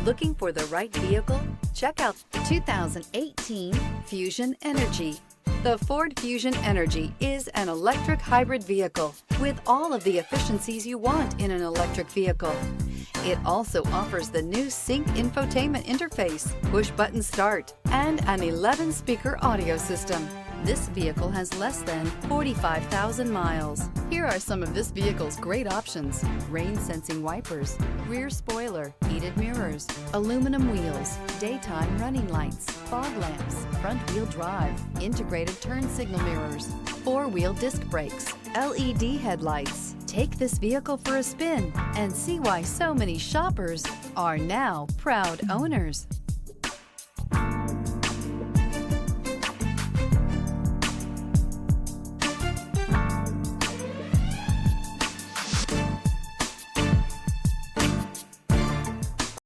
Looking for the right vehicle? Check out the 2018 Fusion Energi. The Ford Fusion Energi is an electric hybrid vehicle with all of the efficiencies you want in an electric vehicle. It also offers the new Sync infotainment interface, push-button start, and an 11-speaker audio system. This vehicle has less than 45,000 miles. Here are some of this vehicle's great options: rain-sensing wipers, rear spoiler, heated mirrors, aluminum wheels, daytime running lights, fog lamps, front-wheel drive, integrated turn signal mirrors, four-wheel disc brakes, LED headlights. Take this vehicle for a spin and see why so many shoppers are now proud owners.